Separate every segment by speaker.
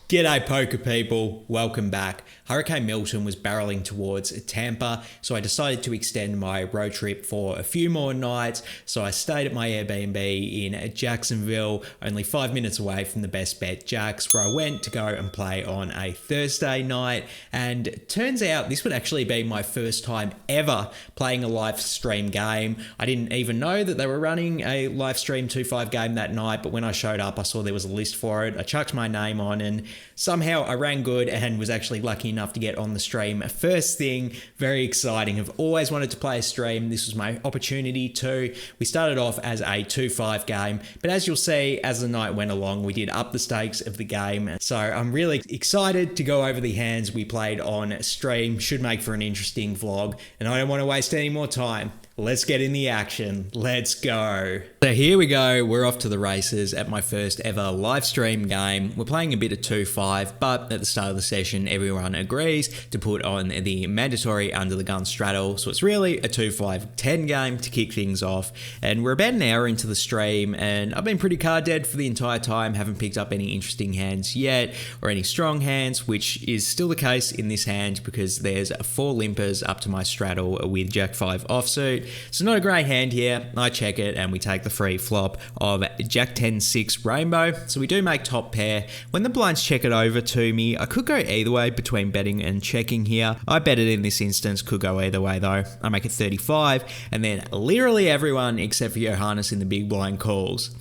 Speaker 1: G'day poker people, welcome back. Hurricane Milton was barreling towards Tampa, so I decided to extend my road trip for a few more nights. So I stayed at my Airbnb in Jacksonville, only 5 minutes away from the Best Bet Jacks, where I went to go and play on a Thursday night. And it turns out this would actually be my first time ever playing a live stream game. I didn't even know that they were running a live stream 2-5 game that night, but when I showed up, I saw there was a list for it. I chucked my name on and somehow I ran good and was actually lucky enough to get on the stream first thing. Very exciting. I've always wanted to play a stream. This was my opportunity too. We started off as a 2-5 game, but as you'll see, as the night went along, we did up the stakes of the game. So I'm really excited to go over the hands we played on stream. Should make for an interesting vlog, and I don't want to waste any more time. Let's get in the action. Let's go. So here we go. We're off to the races at my first ever live stream game. We're playing a bit of 2-5, but at the start of the session, everyone agrees to put on the mandatory under the gun straddle. So it's really a 2-5-10 game to kick things off. And we're about an hour into the stream, and I've been pretty card dead for the entire time. Haven't picked up any interesting hands yet or any strong hands, which is still the case in this hand because there's 4 limpers up to my straddle with Jack 5 offsuit. So not a great hand here. I check it and we take the free flop of Jack 10-6 rainbow. So we do make top pair. When the blinds check it over to me, I could go either way between betting and checking here. I bet it in this instance, could go either way though. I make it 35 and then literally everyone except for Johannes in the big blind calls.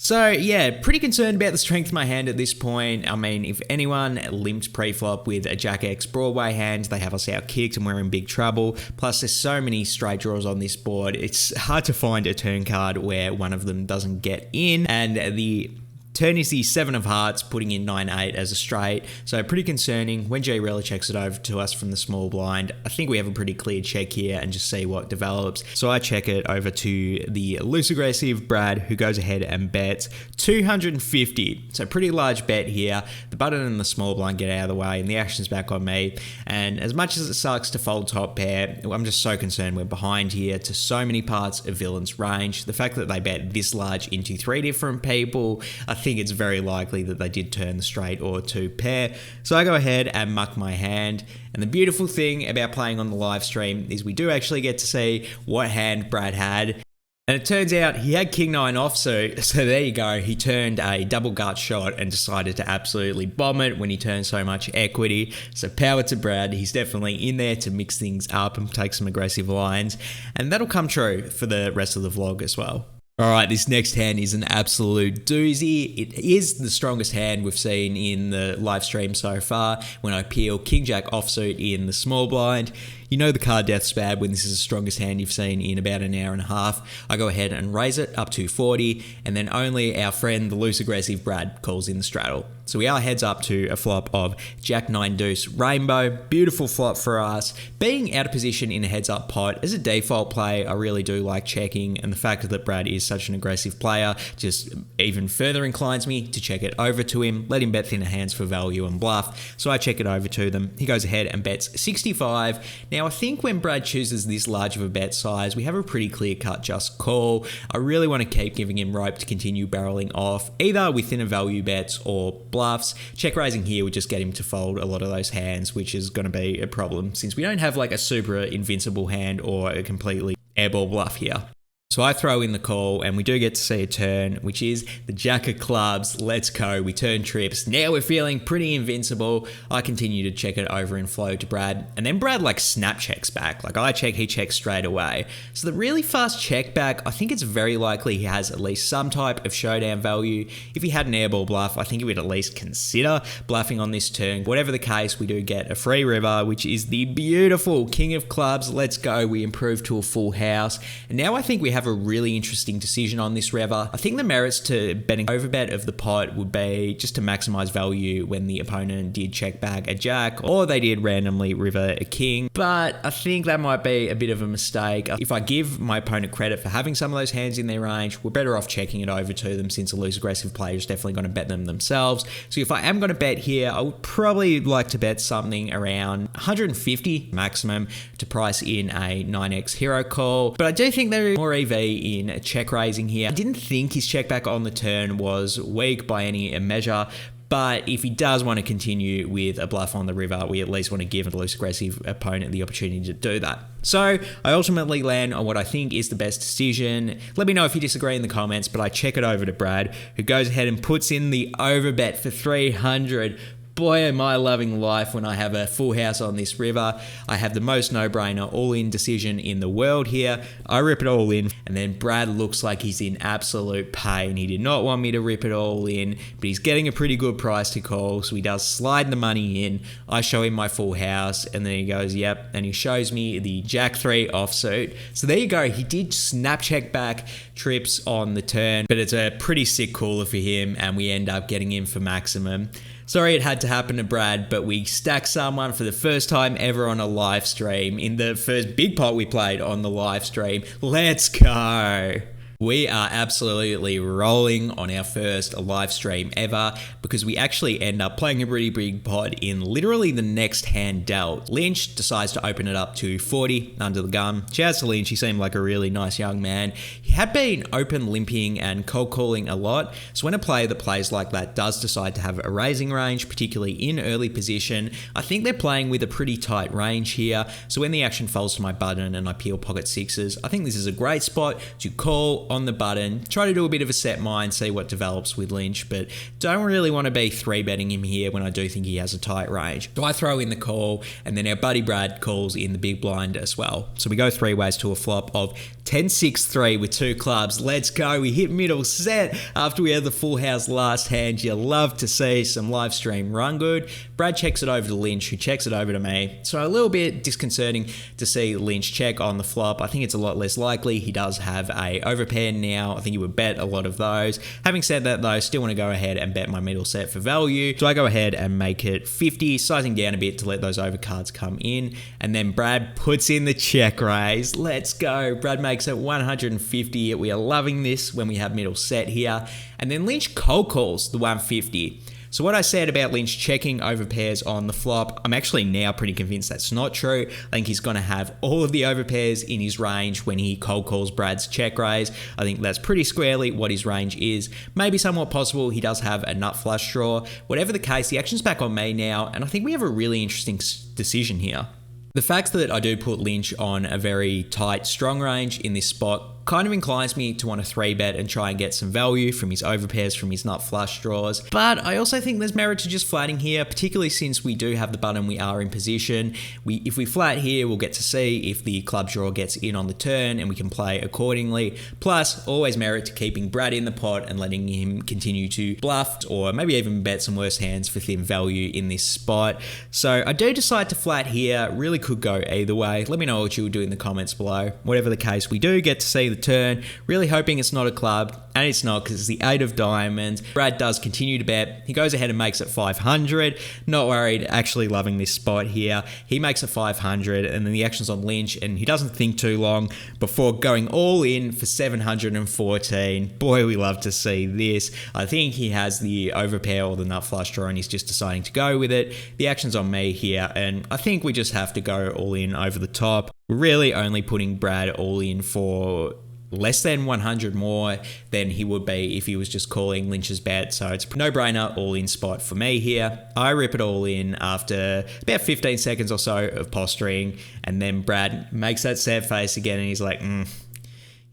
Speaker 1: So yeah, pretty concerned about the strength of my hand at this point. I mean, if anyone limped pre-flop with a Jack X Broadway hand, they have us out kicked and we're in big trouble. Plus there's so many straight draws on this board, it's hard to find a turn card where one of them doesn't get in. And the turn is the 7 of hearts, putting in 9-8 as a straight. So pretty concerning. When Jay really checks it over to us from the small blind, I think we have a pretty clear check here and just see what develops. So I check it over to the loose aggressive Brad, who goes ahead and bets 250. So pretty large bet here. The button and the small blind get out of the way and the action's back on me. And as much as it sucks to fold top pair, I'm just so concerned we're behind here to so many parts of villain's range. The fact that they bet this large into 3 different people, I think it's very likely that they did turn the straight or 2 pair. So I go ahead and muck my hand. And the beautiful thing about playing on the live stream is we do actually get to see what hand Brad had. And it turns out he had King 9 offsuit, so there you go. He turned a double gut shot and decided to absolutely bomb it when he turned so much equity. So power to Brad. He's definitely in there to mix things up and take some aggressive lines. And that'll come true for the rest of the vlog as well. Alright, this next hand is an absolute doozy. It is the strongest hand we've seen in the live stream so far. When I peel King Jack offsuit in the small blind, you know the card death's bad when this is the strongest hand you've seen in about an hour and a half. I go ahead and raise it up to 40, and then only our friend, the loose aggressive Brad, calls in the straddle. So we are heads up to a flop of Jack 9 deuce rainbow. Beautiful flop for us. Being out of position in a heads up pot, as a default play, I really do like checking, and the fact that Brad is such an aggressive player just even further inclines me to check it over to him, let him bet thinner hands for value and bluff. So I check it over to them. He goes ahead and bets 65. Now I think when Brad chooses this large of a bet size, we have a pretty clear cut just call. I really want to keep giving him rope to continue barreling off, either with thinner value bets or bluffs. Check raising here would just get him to fold a lot of those hands, which is going to be a problem since we don't have like a super invincible hand or a completely airball bluff here. So I throw in the call and we do get to see a turn, which is the Jack of clubs. Let's go. We turn trips. Now we're feeling pretty invincible. I continue to check it over in flow to Brad. And then Brad like snap checks back. Like I check, he checks straight away. So the really fast check back, I think it's very likely he has at least some type of showdown value. If he had an airball bluff, I think he would at least consider bluffing on this turn. Whatever the case, we do get a free river, which is the beautiful King of clubs. Let's go. We improve to a full house. And now I think we have a really interesting decision on this river. I think the merits to betting overbet of the pot would be just to maximize value when the opponent did check back a jack or they did randomly river a king, but I think that might be a bit of a mistake. If I give my opponent credit for having some of those hands in their range, we're better off checking it over to them since a loose aggressive player is definitely going to bet them themselves. So if I am going to bet here, I would probably like to bet something around 150 maximum to price in a 9x hero call, but I do think there is more EV in check raising here. I didn't think his check back on the turn was weak by any measure, But if he does want to continue with a bluff on the river, we at least want to give a loose aggressive opponent the opportunity to do that. So I ultimately land on what I think is the best decision. Let me know if you disagree in the comments, but I check it over to Brad, who goes ahead and puts in the overbet for 300. Boy, am I loving life when I have a full house on this river. I have the most no-brainer all-in decision in the world here. I rip it all in, and then Brad looks like he's in absolute pain. He did not want me to rip it all in, but he's getting a pretty good price to call, so he does slide the money in. I show him my full house, and then he goes, yep, and he shows me the Jack 3 offsuit. So there you go. He did snap check back trips on the turn, but it's a pretty sick cooler for him, and we end up getting him for maximum. Sorry it had to happen to Brad, but we stacked someone for the first time ever on a live stream in the first big pot we played on the live stream. Let's go! We are absolutely rolling on our first live stream ever because we actually end up playing a pretty big pot in literally the next hand dealt. Lynch decides to open it up to 40 under the gun. Shouts to Lynch, he seemed like a really nice young man. He had been open limping and cold calling a lot, so when a player that plays like that does decide to have a raising range, particularly in early position, I think they're playing with a pretty tight range here. So when the action falls to my button and I peel pocket sixes, I think this is a great spot to call on the button, try to do a bit of a set mind, see what develops with Lynch, but don't really want to be 3-betting him here when I do think he has a tight range. So I throw in the call, and then our buddy Brad calls in the big blind as well. So we go 3 ways to a flop of 10-6-3 with 2 clubs. Let's go. We hit middle set after we had the full house last hand. You love to see some live stream run good. Brad checks it over to Lynch, who checks it over to me. So a little bit disconcerting to see Lynch check on the flop. I think it's a lot less likely. He does have a overpair now. I think you would bet a lot of those. Having said that though, still want to go ahead and bet my middle set for value. So I go ahead and make it 50, sizing down a bit to let those overcards come in. And then Brad puts in the check raise. Let's go. Brad makes it 150. We are loving this when we have middle set here. And then Lynch cold calls the 150. So what I said about Lynch checking over pairs on the flop, I'm actually now pretty convinced that's not true. I think he's going to have all of the overpairs in his range when he cold calls Brad's check raise. I think that's pretty squarely what his range is. Maybe somewhat possible he does have a nut flush draw. Whatever the case, the action's back on me now, and I think we have a really interesting decision here. The fact that I do put Lynch on a very tight, strong range in this spot kind of inclines me to want to 3-bet and try and get some value from his overpairs, from his nut flush draws. But I also think there's merit to just flatting here, particularly since we do have the button, we are in position. If we flat here, we'll get to see if the club draw gets in on the turn and we can play accordingly. Plus, always merit to keeping Brad in the pot and letting him continue to bluff or maybe even bet some worse hands for thin value in this spot. So I do decide to flat here. Really could go either way. Let me know what you would do in the comments below. Whatever the case, we do get to see the turn. Really hoping it's not a club, and it's not because it's the 8 of diamonds. Brad does continue to bet. He goes ahead and makes it 500. Not worried, actually loving this spot here. He makes it 500, and then the action's on Lynch, and he doesn't think too long before going all in for 714. Boy, we love to see this. I think he has the overpair or the nut flush draw, and he's just deciding to go with it. The action's on me here, and I think we just have to go all in over the top. We're really only putting Brad all in for less than 100 more than he would be if he was just calling Lynch's bet. So it's a no-brainer all-in spot for me here. I rip it all in after about 15 seconds or so of posturing, and then Brad makes that sad face again, and he's like,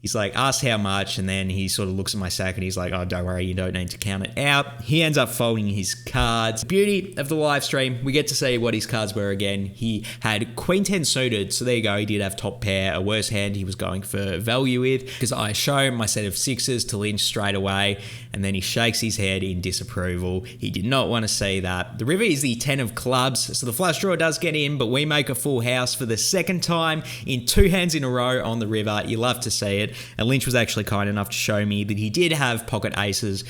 Speaker 1: He's like, asked how much, and then he sort of looks at my stack and he's like, oh, don't worry, you don't need to count it out. He ends up folding his cards. Beauty of the live stream, we get to see what his cards were again. He had Queen 10 suited, so there you go. He did have top pair, a worse hand he was going for value with, because I show my set of sixes to Lynch straight away, and then he shakes his head in disapproval. He did not want to see that. The river is the 10 of clubs, so the flush draw does get in, but we make a full house for the second time in 2 hands in a row on the river. You love to see it. And Lynch was actually kind enough to show me that he did have pocket aces.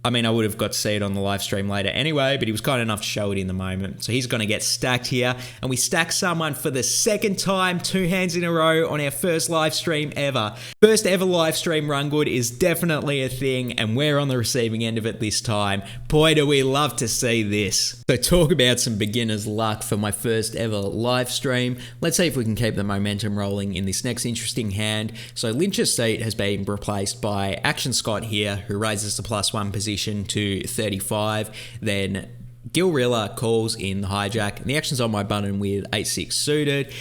Speaker 1: I mean, I would have got to see it on the live stream later anyway, but he was kind enough to show it in the moment. So he's going to get stacked here. And we stack someone for the second time, 2 hands in a row on our first live stream ever. First ever live stream run good is definitely a thing, and we're on the receiving end of it this time. Boy, do we love to see this. So talk about some beginner's luck for my first ever live stream. Let's see if we can keep the momentum rolling in this next interesting hand. So Lynch's seat has been replaced by Action Scott here, who raises the +1 position position to 35. Then Gilrilla calls in the hijack, and the action's on my button with 8-6 suited.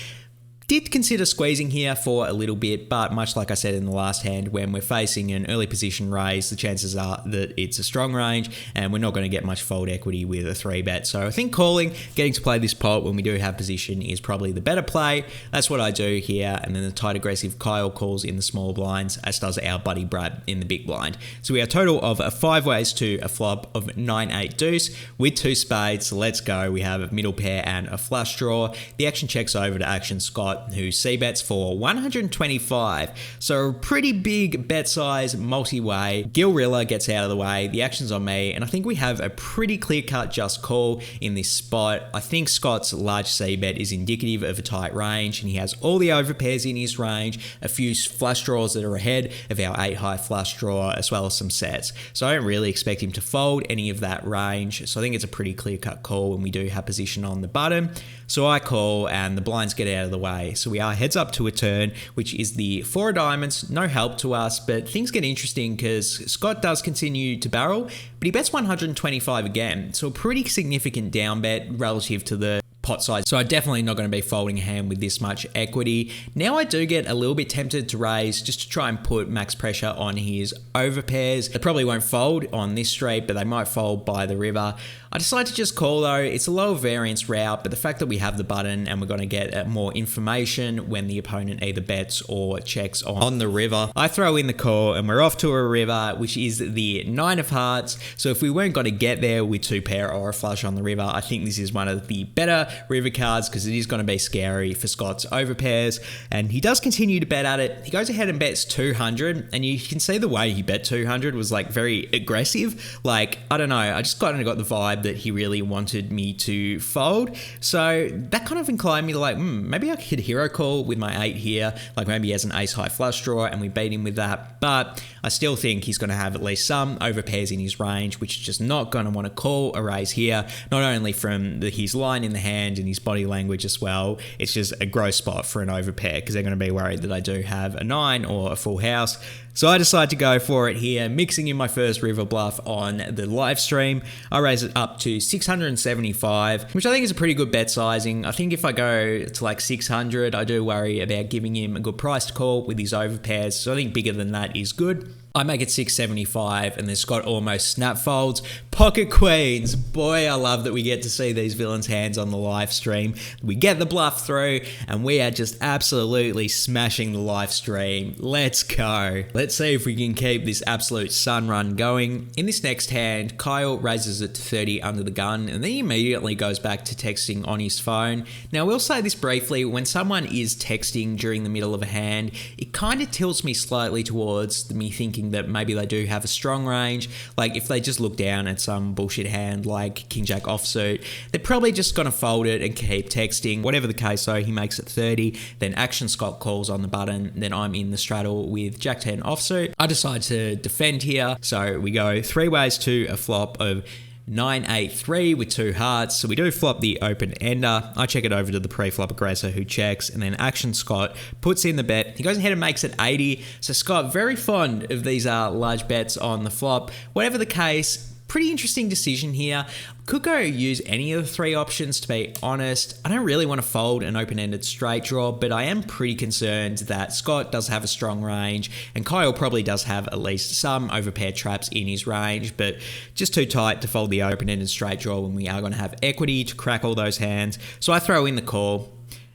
Speaker 1: Did consider squeezing here for a little bit, but much like I said in the last hand, when we're facing an early position raise, the chances are that it's a strong range and we're not going to get much fold equity with a 3-bet. So I think calling, getting to play this pot when we do have position is probably the better play. That's what I do here. And then the tight aggressive Kyle calls in the small blinds, as does our buddy Brad in the big blind. So we have a total of 5 ways to a flop of 9-8 deuce with 2 spades. So let's go. We have a middle pair and a flush draw. The action checks over to Action Scott, who c-bets for 125. So a pretty big bet size multi-way. Gilrilla gets out of the way. The action's on me, and I think we have a pretty clear-cut just call in this spot. I think Scott's large c-bet is indicative of a tight range, and he has all the overpairs in his range, a few flush draws that are ahead of our 8-high flush draw, as well as some sets. So I don't really expect him to fold any of that range. So I think it's a pretty clear-cut call when we do have position on the button. So I call, and the blinds get out of the way. So we are heads up to a turn, which is the 4 of diamonds. No help to us, but things get interesting because Scott does continue to barrel, but he bets 125 again. So a pretty significant down bet relative to the pot size. So I'm definitely not going to be folding a hand with this much equity. Now I do get a little bit tempted to raise just to try and put max pressure on his overpairs. They probably won't fold on this straight, but they might fold by the river. I decide to just call though. It's a lower variance route, but the fact that we have the button and we're going to get more information when the opponent either bets or checks on the river, I throw in the call and we're off to a river, which is the 9 of hearts. So if we weren't going to get there with 2 pair or a flush on the river, I think this is one of the better river cards because it is going to be scary for Scott's overpairs. And he does continue to bet at it. He goes ahead and bets 200, and you can see the way he bet 200 was like very aggressive. Like, I don't know, I just kind of got the vibe that he really wanted me to fold. So that kind of inclined me to like, maybe I could hero call with my 8 here. Like maybe he has an ace high flush draw and we beat him with that. But I still think he's going to have at least some overpairs in his range, which is just not going to want to call a raise here. Not only from his line in the hand and his body language as well, it's just a gross spot for an overpair because they're going to be worried that I do have a 9 or a full house. So I decide to go for it here, mixing in my first river bluff on the live stream. I raise it up to 675, which I think is a pretty good bet sizing. I think if I go to like 600, I do worry about giving him a good price to call with his overpairs. So I think bigger than that is good. I make it 675, and then Scott almost snap folds. Pocket queens. Boy, I love that we get to see these villains' hands on the live stream. We get the bluff through, and we are just absolutely smashing the live stream. Let's go. Let's see if we can keep this absolute sun run going. In this next hand, Kyle raises it to 30 under the gun, and then he immediately goes back to texting on his phone. Now, we'll say this briefly. When someone is texting during the middle of a hand, it kind of tilts me slightly towards me thinking that maybe they do have a strong range. Like if they just look down at some bullshit hand like King Jack offsuit, they're probably just going to fold it and keep texting. Whatever the case, so he makes it 30. Then Action Scott calls on the button. Then I'm in the straddle with Jack 10 offsuit. I decide to defend here. So we go 3 ways to a flop of 9-8-3 with 2 hearts. So we do flop the open ender. I check it over to the pre-flop aggressor who checks, and then Action Scott puts in the bet. He goes ahead and makes it 80. So Scott, very fond of these large bets on the flop. Whatever the case, pretty interesting decision here. Could go use any of the 3 options, to be honest. I don't really want to fold an open-ended straight draw, but I am pretty concerned that Scott does have a strong range, and Kyle probably does have at least some overpaired traps in his range, but just too tight to fold the open-ended straight draw when we are going to have equity to crack all those hands. So I throw in the call.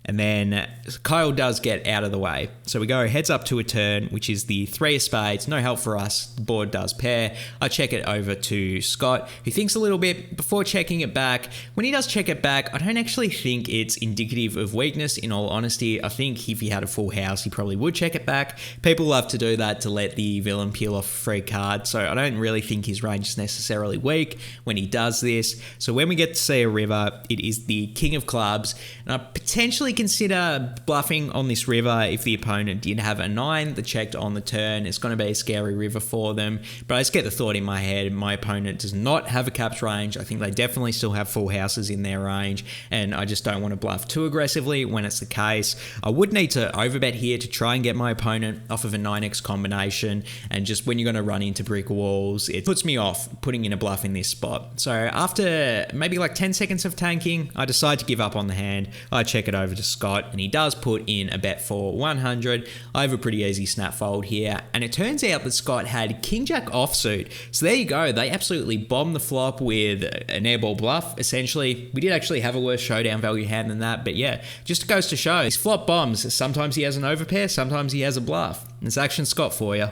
Speaker 1: And then Kyle does get out of the way. So we go heads up to a turn, which is the 3 of spades. No help for us. The board does pair. I check it over to Scott, who thinks a little bit before checking it back. When he does check it back, I don't actually think it's indicative of weakness, in all honesty. I think if he had a full house, he probably would check it back. People love to do that to let the villain peel off a free card. So I don't really think his range is necessarily weak when he does this. So when we get to see a river, it is the King of Clubs. And I potentially actually consider bluffing on this river if the opponent did have a 9 that checked on the turn. It's going to be a scary river for them, but I just get the thought in my head, my opponent does not have a capped range. I think they definitely still have full houses in their range, and I just don't want to bluff too aggressively when it's the case. I would need to overbet here to try and get my opponent off of a 9x combination, and just when you're going to run into brick walls, it puts me off putting in a bluff in this spot. So after maybe like 10 seconds of tanking, I decide to give up on the hand. I check it over to Scott, and he does put in a bet for 100. I have a pretty easy snap fold here, and it turns out that Scott had King Jack offsuit. So there you go. They absolutely bombed the flop with an airball bluff. Essentially, we did actually have a worse showdown value hand than that, but yeah, just goes to show his flop bombs. Sometimes he has an overpair, sometimes he has a bluff. It's Action Scott for you.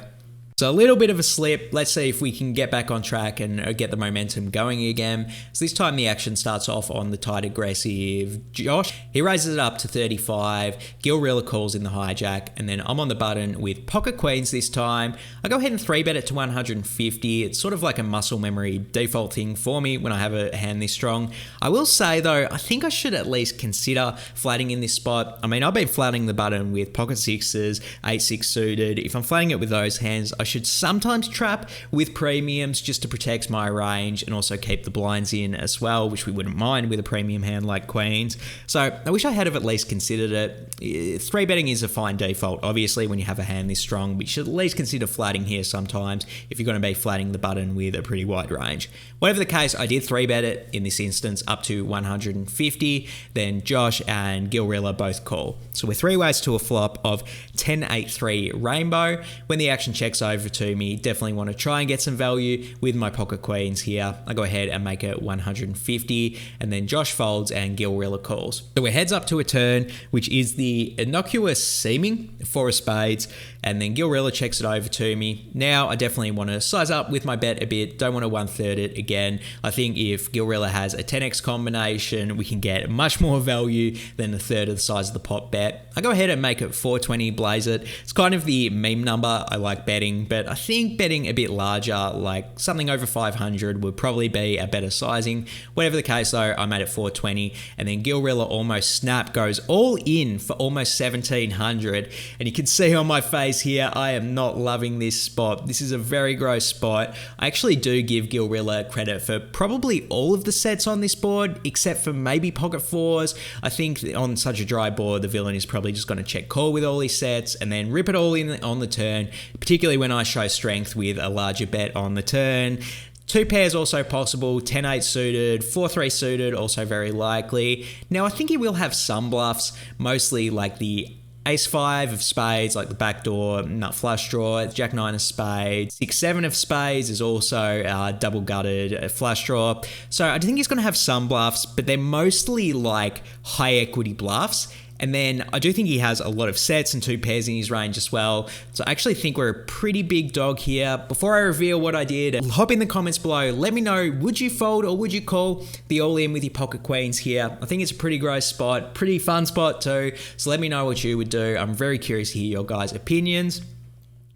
Speaker 1: So a little bit of a slip. Let's see if we can get back on track and get the momentum going again. So this time the action starts off on the tight aggressive Josh. He raises it up to 35. Gilrilla calls in the hijack, and then I'm on the button with pocket queens this time. I go ahead and 3-bet it to 150. It's sort of like a muscle memory default thing for me when I have a hand this strong. I will say though, I think I should at least consider flatting in this spot. I mean, I've been flatting the button with pocket sixes, 8-6 suited. If I'm flatting it with those hands, I should sometimes trap with premiums just to protect my range and also keep the blinds in as well, which we wouldn't mind with a premium hand like queens. So I wish I had have at least considered it. 3-betting is a fine default, obviously, when you have a hand this strong, but you should at least consider flatting here sometimes if you're going to be flatting the button with a pretty wide range. Whatever the case, I did 3-bet it in this instance up to 150. Then Josh and Gilrilla both call. So we're 3 ways to a flop of 10-8-3 rainbow. When the action checks over to me, definitely want to try and get some value with my pocket queens here. I go ahead and make it 150, and then Josh folds and Gilrilla calls. So we're heads up to a turn, which is the innocuous seeming 4 of spades, and then Gilrilla checks it over to me. Now I definitely want to size up with my bet a bit. Don't want to 1/3 it again. I think if Gilrilla has a 10x combination, we can get much more value than a third of the size of the pot bet. I go ahead and make it 420, blaze it. It's kind of the meme number I like betting, but I think betting a bit larger, like something over 500, would probably be a better sizing. Whatever the case though, I made it 420, and then Gilrilla almost snap, goes all in for almost 1700, and you can see on my face here, I am not loving this spot. This is a very gross spot. I actually do give Gilrilla credit for probably all of the sets on this board, except for maybe pocket 4s. I think on such a dry board, the villain is probably just going to check call with all his sets and then rip it all in on the turn, particularly when I show strength with a larger bet on the turn. 2 pairs also possible, 10-8 suited, 4-3 suited, also very likely. Now I think he will have some bluffs, mostly like the Ace-5 of spades, like the backdoor nut flush draw, Jack-9 of spades, 6-7 of spades is also double gutted flush draw. So I think he's going to have some bluffs, but they're mostly like high equity bluffs. And then I do think he has a lot of sets and 2 pairs in his range as well. So I actually think we're a pretty big dog here. Before I reveal what I did, hop in the comments below. Let me know, would you fold or would you call the all-in with your pocket queens here? I think it's a pretty gross spot, pretty fun spot too. So let me know what you would do. I'm very curious to hear your guys' opinions.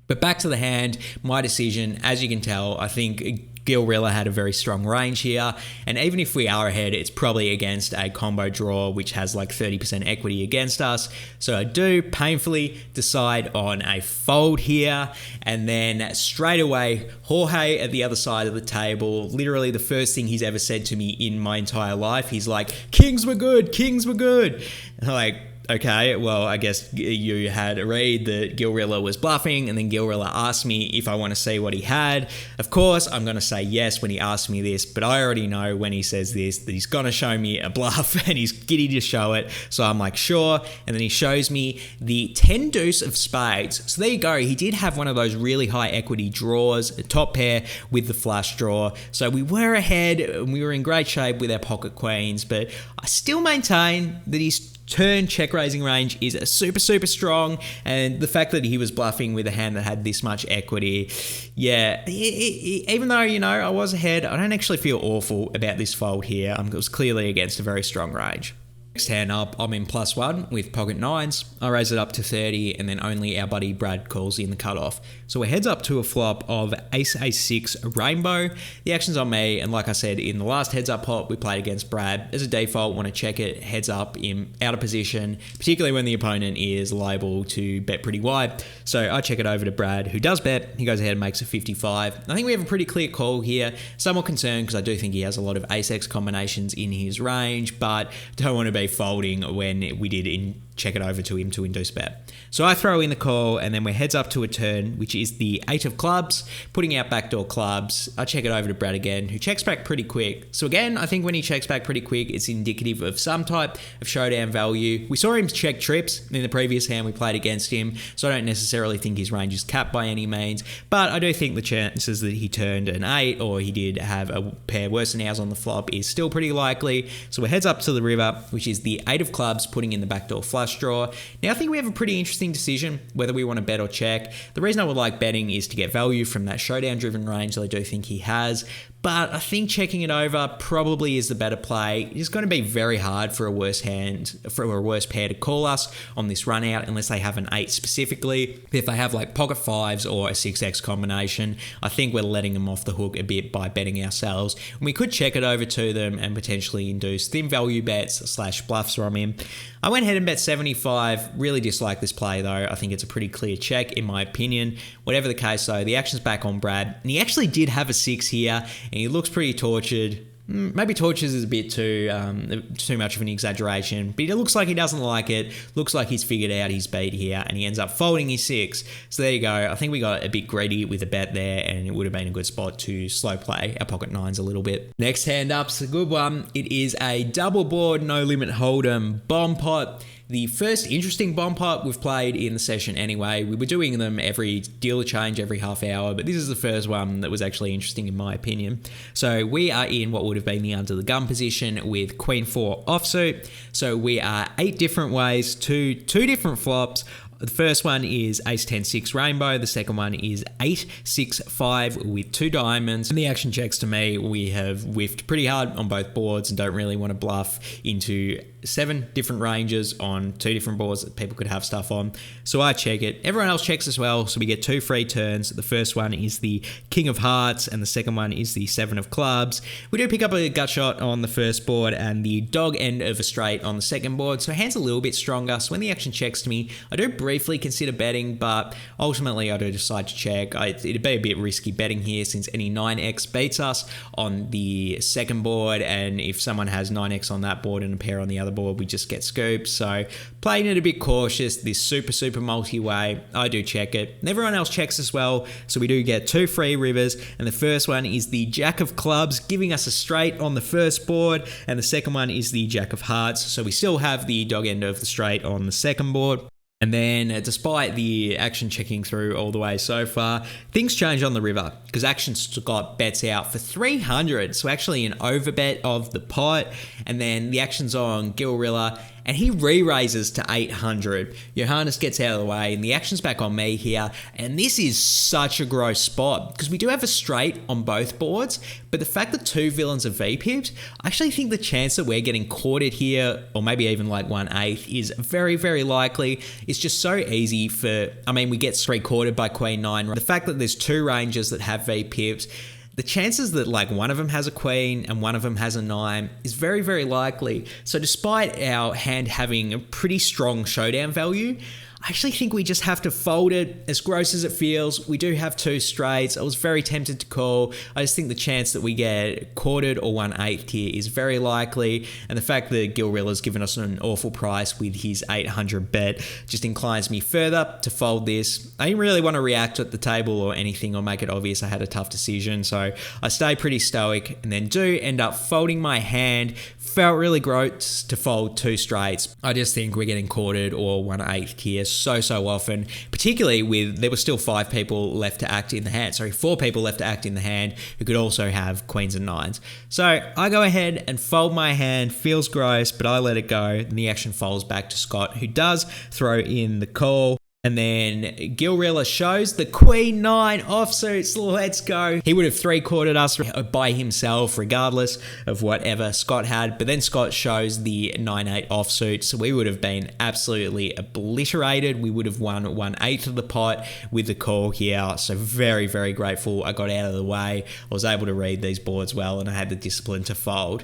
Speaker 1: But back to the hand, my decision, as you can tell, I think Gilrilla had a very strong range here, and even if we are ahead, it's probably against a combo draw which has like 30% equity against us. So I do painfully decide on a fold here, and then straight away Jorge at the other side of the table, literally the first thing he's ever said to me in my entire life, he's like, "Kings were good, kings were good." And I'm like, okay, well, I guess you had a read that Gilrilla was bluffing, and then Gilrilla asked me if I want to see what he had. Of course, I'm going to say yes when he asks me this, but I already know when he says this that he's going to show me a bluff, and he's giddy to show it. So I'm like, sure. And then he shows me the 10 deuce of spades. So there you go. He did have one of those really high equity draws, a top pair with the flush draw. So we were ahead, and we were in great shape with our pocket queens, but I still maintain that he's turn check raising range is super strong, and the fact that he was bluffing with a hand that had this much equity, yeah, even though, you know, I was ahead, I don't actually feel awful about this fold here. It was clearly against a very strong range. Next hand up, I'm in +1 with pocket nines. I raise it up to 30, and then only our buddy Brad calls in the cutoff. So we're heads up to a flop of ace a6 rainbow. The action's on me, and like I said in the last heads up pot we played against Brad, as a default want to check it heads up in out of position, particularly when the opponent is liable to bet pretty wide. So I check it over to Brad, who does bet. He goes ahead and makes a 55. I think we have a pretty clear call here. Somewhat concerned because I do think he has a lot of ace-x combinations in his range, but don't want to be folding when we did check it over to him to induce bet. So I throw in the call, and then we're heads up to a turn, which is the 8 of clubs, putting out backdoor clubs. I check it over to Brad again, who checks back pretty quick. So again, I think when he checks back pretty quick, it's indicative of some type of showdown value. We saw him check trips in the previous hand we played against him, so I don't necessarily think his range is capped by any means, but I do think the chances that he turned an 8 or he did have a pair worse than ours on the flop is still pretty likely. So we're heads up to the river, which is the 8 of clubs, putting in the backdoor flush draw. Now I think we have a pretty interesting decision whether we want to bet or check. The reason I would like betting is to get value from that showdown driven range that I do think he has, but I think checking it over probably is the better play. It's going to be very hard for a worse pair to call us on this run out unless they have an 8 specifically. If they have like pocket 5s or a 6x combination, I think we're letting them off the hook a bit by betting ourselves. And we could check it over to them and potentially induce thin value bets / bluffs from him. I went ahead and bet 75. Really dislike this play though. I think it's a pretty clear check in my opinion. Whatever the case though, the action's back on Brad, and he actually did have a 6 here, and he looks pretty tortured. Maybe tortures is a bit too much of an exaggeration, but it looks like he doesn't like it. Looks like he's figured out his beat here, and he ends up folding his 6. So there you go. I think we got a bit greedy with a bet there, and it would have been a good spot to slow play our pocket 9s a little bit. Next hand up's a good one. It is a double board, no limit hold'em bomb pot. The first interesting bomb pot we've played in the session anyway. We were doing them every dealer change every half hour, but this is the first one that was actually interesting in my opinion. So we are in what would have been the under the gun position with Queen 4 offsuit. So we are 8 different ways to 2 different flops. The first one is ace 10 6 rainbow. The second one is 8 6 5 with 2 diamonds. And the action checks to me, we have whiffed pretty hard on both boards and don't really want to bluff into 7 different ranges on 2 different boards that people could have stuff on. So I check it. Everyone else checks as well. So we get 2 free turns. The first one is the King of Hearts and the second one is the 7 of Clubs. We do pick up a gut shot on the first board and the dog end of a straight on the second board. So hand's a little bit stronger. So when the action checks to me, I do briefly consider betting, but ultimately I do decide to check. It'd be a bit risky betting here since any 9x beats us on the second board, and if someone has 9x on that board and a pair on the other board, we just get scooped. So playing it a bit cautious, this super multi-way, I do check it. And everyone else checks as well, so we do get 2 free rivers, and the first one is the Jack of Clubs, giving us a straight on the first board, and the second one is the Jack of Hearts, so we still have the dog end of the straight on the second board. And then, despite the action checking through all the way so far, things change on the river because action's got bets out for 300. So actually an overbet of the pot. And then the action's on Gilrilla, and he re-raises to 800. Johannes gets out of the way, and the action's back on me here. And this is such a gross spot because we do have a straight on both boards, but the fact that 2 villains are V-pips, I actually think the chance that we're getting courted here, or maybe even like 1/8, is very likely. It's just so easy we get 3-quartered by Queen 9. The fact that there's 2 ranges that have V-pips, the chances that like one of them has a queen and one of them has a 9 is very likely. So despite our hand having a pretty strong showdown value, I actually think we just have to fold it. As gross as it feels, we do have 2 straights. I was very tempted to call. I just think the chance that we get quartered or 1/8 here is very likely. And the fact that Gilrilla's given us an awful price with his 800 bet just inclines me further to fold this. I didn't really want to react at the table or anything or make it obvious I had a tough decision. So I stay pretty stoic and then do end up folding my hand. Felt really gross to fold 2 straights. I just think we're getting quartered or 1/8 here so often, particularly with there were still 5 people left to act in the hand. 4 people left to act in the hand who could also have queens and 9s. So I go ahead and fold my hand. Feels gross, but I let it go. And the action folds back to Scott, who does throw in the call. And then Gilrilla shows the Queen 9 offsuits. Let's go. He would have three-quartered us by himself regardless of whatever Scott had. But then Scott shows the 9-8 offsuit. So we would have been absolutely obliterated. We would have won 1/8 of the pot with the call here. So very, very grateful I got out of the way. I was able to read these boards well and I had the discipline to fold.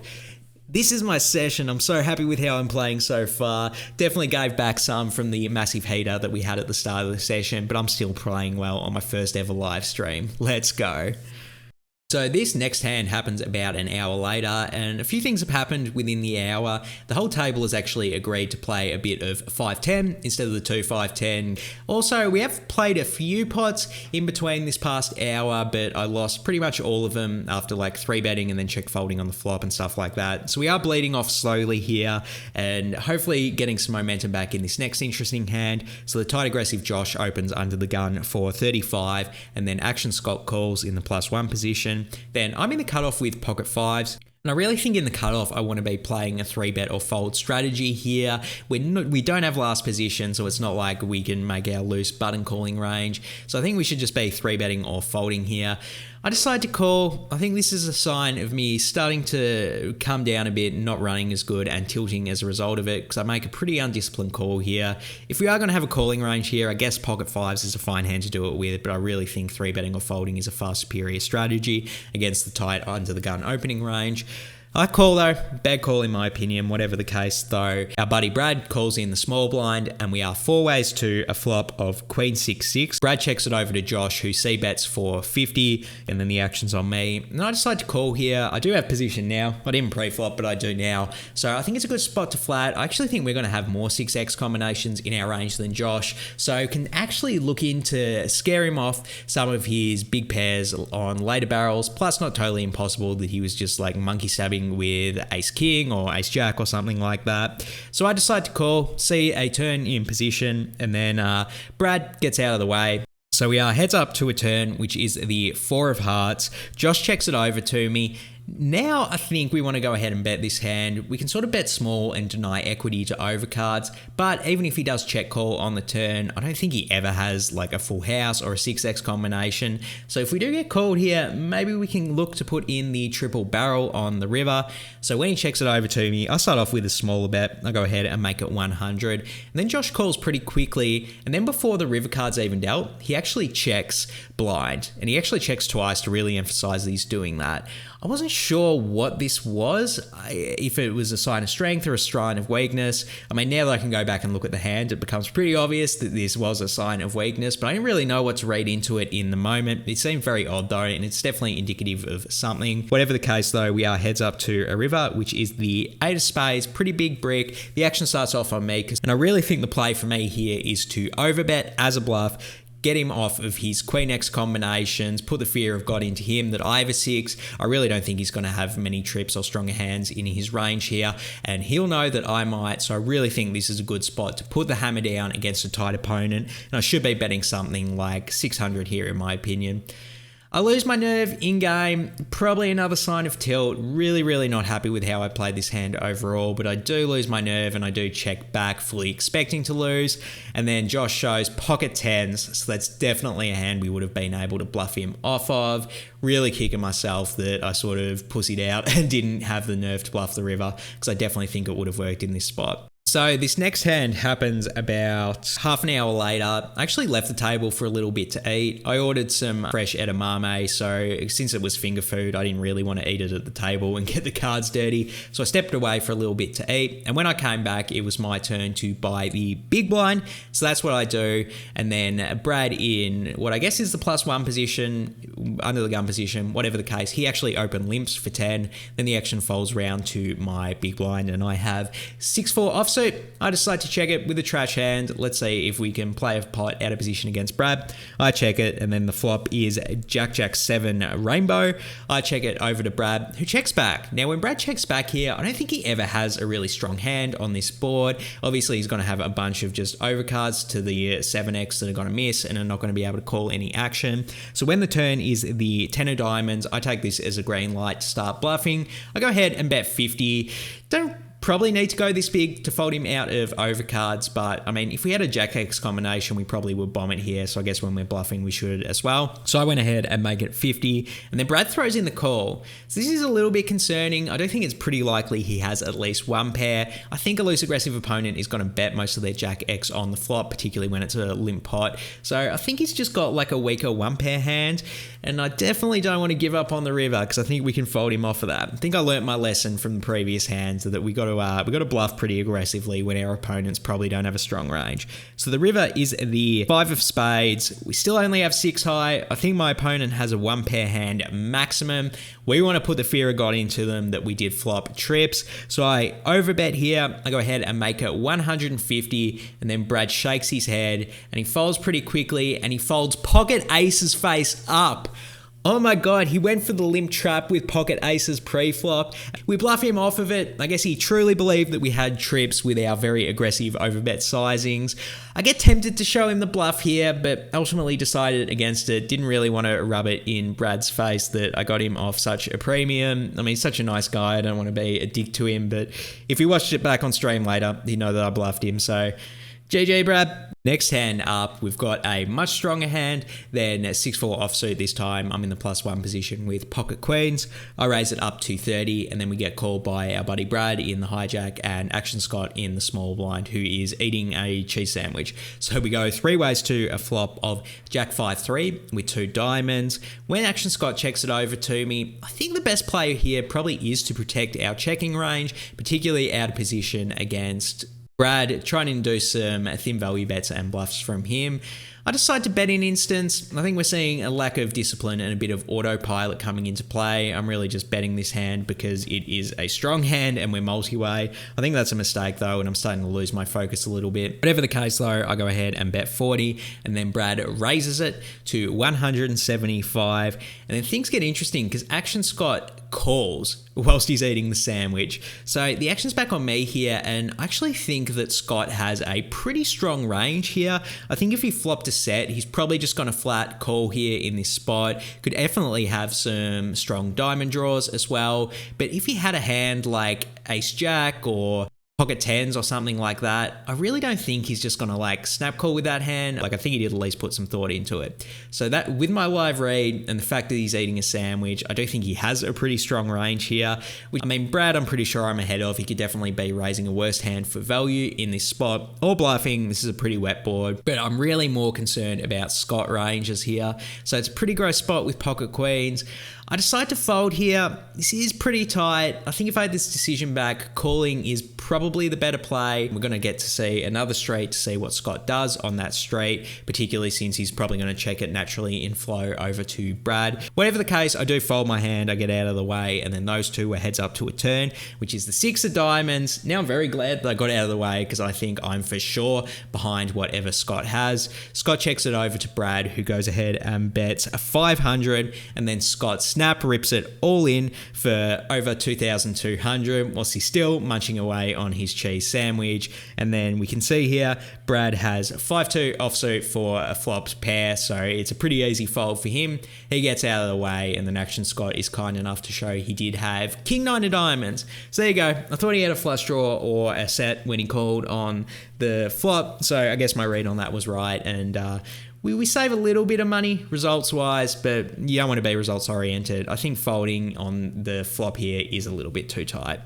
Speaker 1: This is my session. I'm so happy with how I'm playing so far. Definitely gave back some from the massive heater that we had at the start of the session, but I'm still playing well on my first ever live stream. Let's go. So this next hand happens about an hour later, and a few things have happened within the hour. The whole table has actually agreed to play a bit of 5-10 instead of the 2-5-10. Also, we have played a few pots in between this past hour, but I lost pretty much all of them after like 3-betting and then check folding on the flop and stuff like that. So we are bleeding off slowly here and hopefully getting some momentum back in this next interesting hand. So the tight aggressive Josh opens under the gun for 35, and then Action Scott calls in the +1 position. Then I'm in the cutoff with pocket fives. And I really think in the cutoff, I want to be playing a 3-bet or fold strategy here. We don't have last position, so it's not like we can make our loose button calling range. So I think we should just be 3-betting or folding here. I decided to call. I think this is a sign of me starting to come down a bit, not running as good and tilting as a result of it, because I make a pretty undisciplined call here. If we are going to have a calling range here, I guess pocket fives is a fine hand to do it with, but I really think 3-betting or folding is a far superior strategy against the tight under the gun opening range. I call though, bad call in my opinion, whatever the case though. Our buddy Brad calls in the small blind and we are 4 ways to a flop of Queen 6-6. Brad checks it over to Josh who c-bets for 50 and then the action's on me. And I decide to call here. I do have position now. I didn't pre-flop, but I do now. So I think it's a good spot to flat. I actually think we're going to have more 6x combinations in our range than Josh. So can actually look into scare him off some of his big pairs on later barrels. Plus not totally impossible that he was just like monkey stabbing with ace king or ace jack or something like that. So I decide to call, see a turn in position, and then Brad gets out of the way. So we are heads up to a turn, which is the 4 of hearts. Josh checks it over to me. Now I think we want to go ahead and bet this hand. We can sort of bet small and deny equity to overcards, but even if he does check call on the turn, I don't think he ever has like a full house or a 6x combination. So if we do get called here, maybe we can look to put in the triple barrel on the river. So when he checks it over to me, I start off with a smaller bet. I go ahead and make it 100. And then Josh calls pretty quickly. And then before the river card's even dealt, he actually checks blind. And he actually checks twice to really emphasize that he's doing that. I wasn't sure what this was, if it was a sign of strength or a sign of weakness. I mean, now that I can go back and look at the hand, it becomes pretty obvious that this was a sign of weakness, but I didn't really know what to read into it in the moment. It seemed very odd though, and it's definitely indicative of something. Whatever the case though, we are heads up to a river, which is the 8 of spades, pretty big brick. The action starts off on me, and I really think the play for me here is to overbet as a bluff, get him off of his Queen X combinations, put the fear of God into him that I have a 6. I really don't think he's going to have many trips or stronger hands in his range here, and he'll know that I might, so I really think this is a good spot to put the hammer down against a tight opponent, and I should be betting something like 600 here in my opinion. I lose my nerve in-game, probably another sign of tilt. Really not happy with how I played this hand overall, but I do lose my nerve and I do check back, fully expecting to lose. And then Josh shows pocket 10s, so that's definitely a hand we would have been able to bluff him off of. Really kicking myself that I sort of pussied out and didn't have the nerve to bluff the river, because I definitely think it would have worked in this spot. So this next hand happens about half an hour later. I actually left the table for a little bit to eat. I ordered some fresh edamame, so since it was finger food, I didn't really want to eat it at the table and get the cards dirty. So I stepped away for a little bit to eat. And when I came back, it was my turn to buy the big blind. So that's what I do. And then Brad in what I guess is the +1 position, under the gun position, whatever the case, he actually opened limps for 10. Then the action folds round to my big blind and I have 6-4 offsuit. I decide to check it with a trash hand. Let's see if we can play a pot out of position against Brad. I check it, and then the flop is Jack 7 rainbow. I check it over to Brad, who checks back. Now, when Brad checks back here, I don't think he ever has a really strong hand on this board. Obviously, he's going to have a bunch of just overcards to the 7x that are going to miss and are not going to be able to call any action. So when the turn is the 10 of diamonds, I take this as a green light to start bluffing. I go ahead and bet 50. Don't probably need to go this big to fold him out of overcards, but I mean, if we had a Jack X combination, we probably would bomb it here. So I guess when we're bluffing, we should as well. So I went ahead and make it 50, and then Brad throws in the call. So this is a little bit concerning. I do think it's pretty likely he has at least one pair. I think a loose aggressive opponent is going to bet most of their Jack X on the flop, particularly when it's a limp pot. So I think he's just got like a weaker one pair hand, and I definitely don't want to give up on the river because I think we can fold him off of that. I think I learnt my lesson from the previous hands that we got to bluff pretty aggressively when our opponents probably don't have a strong range. So the river is the 5 of spades. We still only have 6 high. I think my opponent has a one pair hand maximum. We want to put the fear of God into them that we did flop trips. So I overbet here. I go ahead and make it 150, and then Brad shakes his head and he folds pretty quickly, and he folds pocket aces face up. Oh my God, he went for the limp trap with pocket aces pre-flop. We bluff him off of it. I guess he truly believed that we had trips with our very aggressive overbet sizings. I get tempted to show him the bluff here, but ultimately decided against it. Didn't really want to rub it in Brad's face that I got him off such a premium. I mean, he's such a nice guy. I don't want to be a dick to him, but if he watched it back on stream later, he'd know that I bluffed him. So GG, Brad. Next hand up, we've got a much stronger hand than 6-4 offsuit this time. I'm in the +1 position with pocket queens. I raise it up to 30, and then we get called by our buddy Brad in the hijack and Action Scott in the small blind, who is eating a cheese sandwich. So we go 3 ways to a flop of Jack 5-3 with 2 diamonds. When Action Scott checks it over to me, I think the best play here probably is to protect our checking range, particularly out of position against Brad, trying to induce some thin value bets and bluffs from him. I decide to bet in instance. I think we're seeing a lack of discipline and a bit of autopilot coming into play. I'm really just betting this hand because it is a strong hand and we're multi-way. I think that's a mistake though, and I'm starting to lose my focus a little bit. Whatever the case though, I go ahead and bet 40, and then Brad raises it to 175. And then things get interesting because Action Scott calls whilst he's eating the sandwich. So the action's back on me here, and I actually think that Scott has a pretty strong range here. I think if he flopped a set, he's probably just going to flat call here in this spot. Could definitely have some strong diamond draws as well, but if he had a hand like ace jack or pocket tens or something like that, I really don't think he's just gonna like snap call with that hand. Like, I think he'd at least put some thought into it. So that, with my live read and the fact that he's eating a sandwich, I do think he has a pretty strong range here. Which, I mean, Brad, I'm pretty sure I'm ahead of. He could definitely be raising a worst hand for value in this spot or bluffing. This is a pretty wet board, but I'm really more concerned about Scott ranges here. So it's a pretty gross spot with pocket queens. I decide to fold here. This is pretty tight. I think if I had this decision back, calling is probably the better play. We're going to get to see another straight to see what Scott does on that straight, particularly since he's probably going to check it naturally in flow over to Brad. Whatever the case, I do fold my hand, I get out of the way, and then those two were heads up to a turn, which is the 6 of diamonds. Now I'm very glad that I got out of the way because I think I'm for sure behind whatever Scott has. Scott checks it over to Brad, who goes ahead and bets a 500, and then Scott snap rips it all in for over 2,200 whilst he's still munching away on his cheese sandwich. And then we can see here Brad has 5-2 offsuit for a flopped pair, so it's a pretty easy fold for him. He gets out of the way, and then Action Scott is kind enough to show he did have King 9 of diamonds. So there you go. I thought he had a flush draw or a set when he called on the flop, so I guess my read on that was right, and we save a little bit of money results-wise, but you don't want to be results-oriented. I think folding on the flop here is a little bit too tight.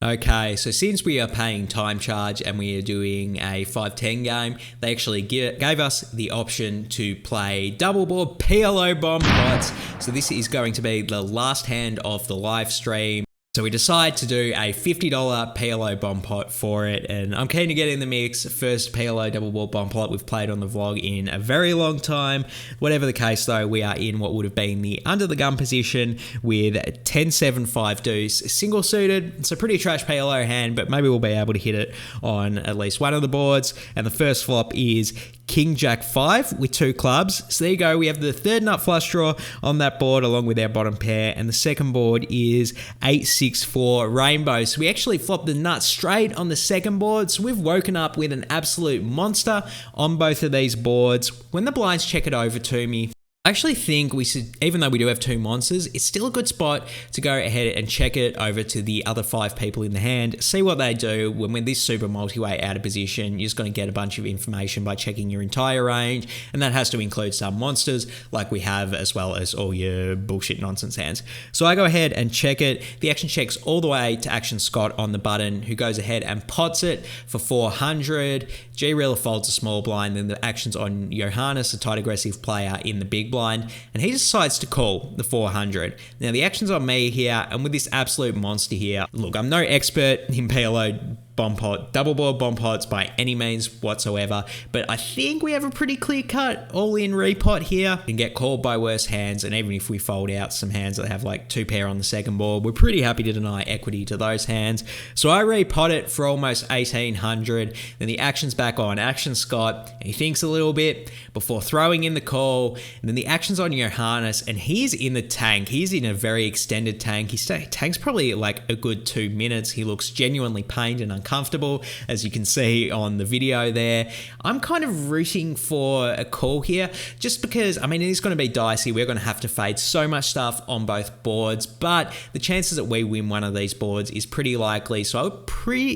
Speaker 1: Okay, so since we are paying time charge and we are doing a 5-10 game, they actually gave us the option to play double board PLO bomb pots. So this is going to be the last hand of the live stream. So we decide to do a $50 PLO bomb pot for it, and I'm keen to get in the mix. First PLO double ball bomb pot we've played on the vlog in a very long time. Whatever the case though, we are in what would have been the under the gun position with 10-7-5 deuce single suited. It's a pretty trash PLO hand, but maybe we'll be able to hit it on at least one of the boards. And the first flop is King Jack 5 with 2 clubs. So there you go, we have the third nut flush draw on that board along with our bottom pair, and the second board is 8-6-4 rainbow. So we actually flopped the nut straight on the second board, so we've woken up with an absolute monster on both of these boards. When the blinds check it over to me, I actually think we should, even though we do have two monsters, it's still a good spot to go ahead and check it over to the other 5 people in the hand, see what they do. When this super multi-way out of position, you're just going to get a bunch of information by checking your entire range, and that has to include some monsters like we have, as well as all your bullshit nonsense hands. So I go ahead and check it. The action checks all the way to Action Scott on the button, who goes ahead and pots it for 400. G-Reeler folds a small blind, then the action's on Johannes, a tight aggressive player in the big blind, and he decides to call the 400. Now the action's on me here, and with this absolute monster here, look, I'm no expert in PLO bomb pot, double board bomb pots by any means whatsoever, but I think we have a pretty clear cut all-in repot here. We can get called by worse hands, and even if we fold out some hands that have like 2 pair on the second board, we're pretty happy to deny equity to those hands. So I repot it for almost 1800. Then the action's back on Action Scott, and he thinks a little bit before throwing in the call, and then the action's on Johannes, and he's in the tank. He's in a very extended tank. He tanks probably like a good 2 minutes. He looks genuinely pained and uncomfortable, as you can see on the video there. I'm kind of rooting for a call here, just because, I mean, it is going to be dicey. We're going to have to fade so much stuff on both boards, but the chances that we win one of these boards is pretty likely. So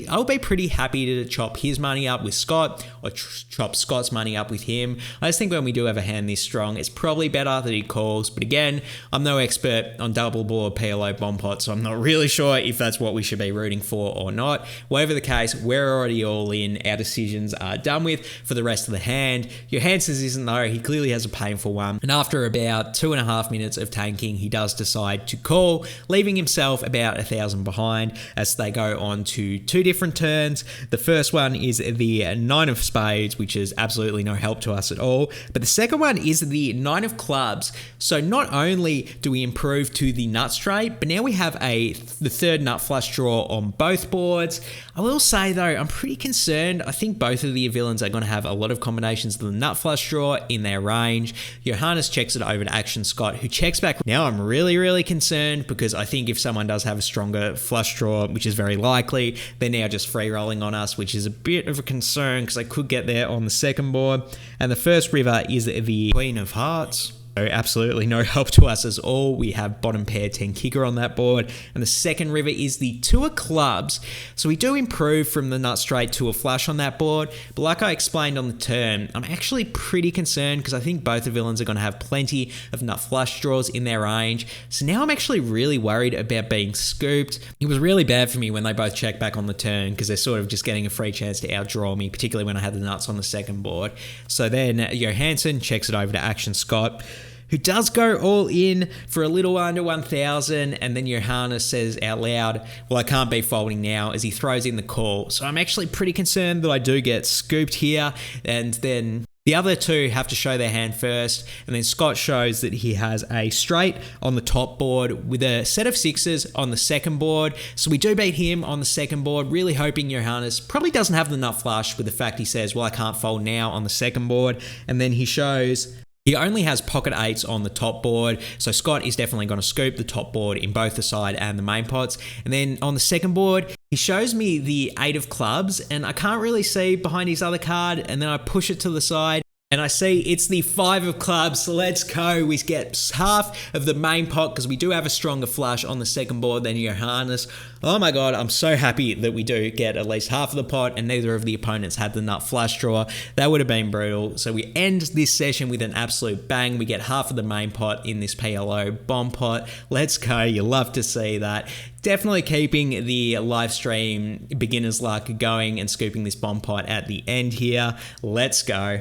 Speaker 1: I'll be pretty happy to chop his money up with Scott, or chop Scott's money up with him. I just think when we do have a hand this strong, it's probably better that he calls. But again, I'm no expert on double board PLO bomb pot, so I'm not really sure if that's what we should be rooting for or not. Whatever the case, we're already all in. Our decisions are done with for the rest of the hand. Johannes isn't though. He clearly has a painful one. And after about 2.5 minutes of tanking, he does decide to call, leaving himself about 1,000 behind as they go on to 2 different turns. The first one is the 9 of spades, which is absolutely no help to us at all. But the second one is the 9 of clubs. So not only do we improve to the nut straight, but now we have the third nut flush draw on both boards. I will say though, I'm pretty concerned. I think both of the villains are going to have a lot of combinations of the nut flush draw in their range. Johannes checks it over to Action Scott, who checks back. Now I'm really concerned, because I think if someone does have a stronger flush draw, which is very likely, they're now just free rolling on us, which is a bit of a concern because I could get there on the second board. And the first river is the Queen of Hearts. So absolutely no help to us at all. We have bottom pair 10 kicker on that board. And the second river is the 2 of clubs. So we do improve from the nut straight to a flush on that board. But like I explained on the turn, I'm actually pretty concerned because I think both the villains are going to have plenty of nut flush draws in their range. So now I'm actually really worried about being scooped. It was really bad for me when they both check back on the turn, because they're sort of just getting a free chance to outdraw me, particularly when I had the nuts on the second board. So then Johansson checks it over to Action Scott, who does go all in for a little under 1,000, and then Johannes says out loud, well, I can't be folding now, as he throws in the call. So I'm actually pretty concerned that I do get scooped here, and then the other 2 have to show their hand first, and then Scott shows that he has a straight on the top board with a set of 6s on the second board. So we do beat him on the second board, really hoping Johannes probably doesn't have the nut flush, with the fact he says, well, I can't fold now on the second board. And then he shows he only has pocket 8s on the top board, so Scott is definitely going to scoop the top board in both the side and the main pots. And then on the second board, he shows me the 8 of clubs, and I can't really see behind his other card, and then I push it to the side, and I see it's the 5 of clubs. So let's go. We get half of the main pot, because we do have a stronger flush on the second board than Johannes. Oh my God, I'm so happy that we do get at least half of the pot, and neither of the opponents had the nut flush draw. That would have been brutal. So we end this session with an absolute bang. We get half of the main pot in this PLO bomb pot. Let's go. You love to see that. Definitely keeping the live stream beginner's luck going and scooping this bomb pot at the end here. Let's go.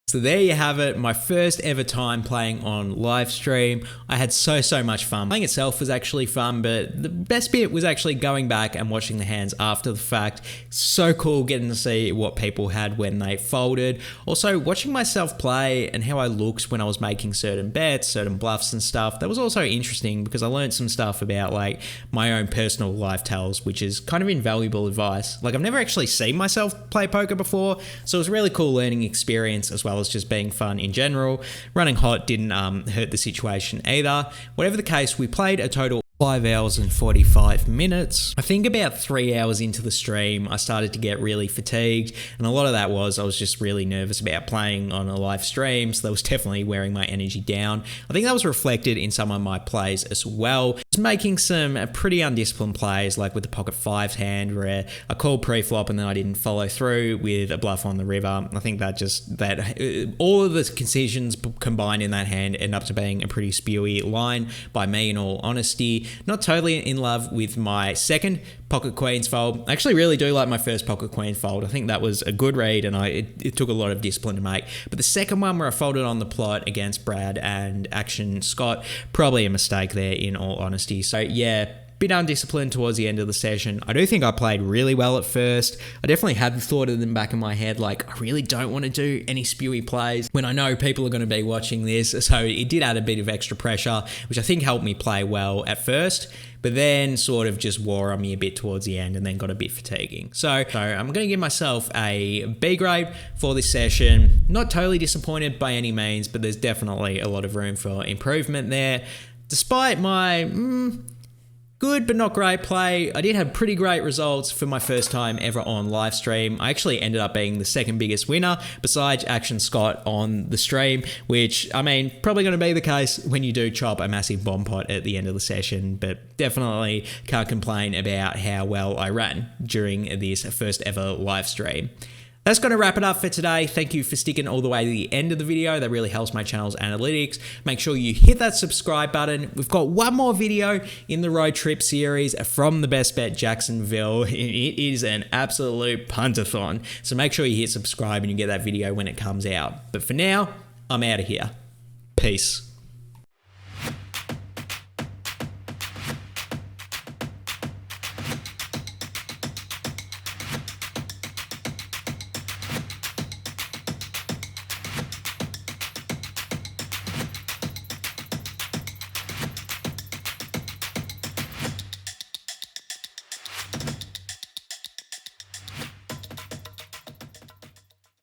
Speaker 1: So there you have it, my first ever time playing on live stream. I had so much fun. Playing itself was actually fun, but the best bit was actually going back and watching the hands after the fact. So cool getting to see what people had when they folded. Also watching myself play and how I looked when I was making certain bets, certain bluffs and stuff. That was also interesting because I learned some stuff about like my own personal life tells, which is kind of invaluable advice. Like I've never actually seen myself play poker before, so it was a really cool learning experience, as well as just being fun in general. Running hot didn't hurt the situation either. Whatever the case, we played a total 5 hours and 45 minutes. I think about 3 hours into the stream, I started to get really fatigued, and a lot of that was I was just really nervous about playing on a live stream, so that was definitely wearing my energy down. I think that was reflected in some of my plays as well. Just making some pretty undisciplined plays, like with the pocket fives hand, where I called pre-flop and then I didn't follow through with a bluff on the river. I think that all of the decisions combined in that hand end up to being a pretty spewy line by me, in all honesty. Not totally in love with my second pocket queens fold. I actually really do like my first pocket queen fold. I think that was a good read, and it took a lot of discipline to make. But the second one, where I folded on the plot against Brad and Action Scott, probably a mistake there, in all honesty. So yeah, bit undisciplined towards the end of the session. I do think I played really well at first. I definitely had the thought in the back of my head, like, I really don't want to do any spewy plays when I know people are going to be watching this. So it did add a bit of extra pressure, which I think helped me play well at first, but then sort of just wore on me a bit towards the end and then got a bit fatiguing. So I'm going to give myself a B grade for this session. Not totally disappointed by any means, but there's definitely a lot of room for improvement there. Despite my good but not great play, I did have pretty great results for my first time ever on live stream. I actually ended up being the second biggest winner besides Action Scott on the stream, which, I mean, probably going to be the case when you do chop a massive bomb pot at the end of the session, but definitely can't complain about how well I ran during this first ever live stream. That's going to wrap it up for today. Thank you for sticking all the way to the end of the video. That really helps my channel's analytics. Make sure you hit that subscribe button. We've got one more video in the road trip series from the Best Bet Jacksonville. It is an absolute puntathon. So make sure you hit subscribe and you get that video when it comes out. But for now, I'm out of here. Peace.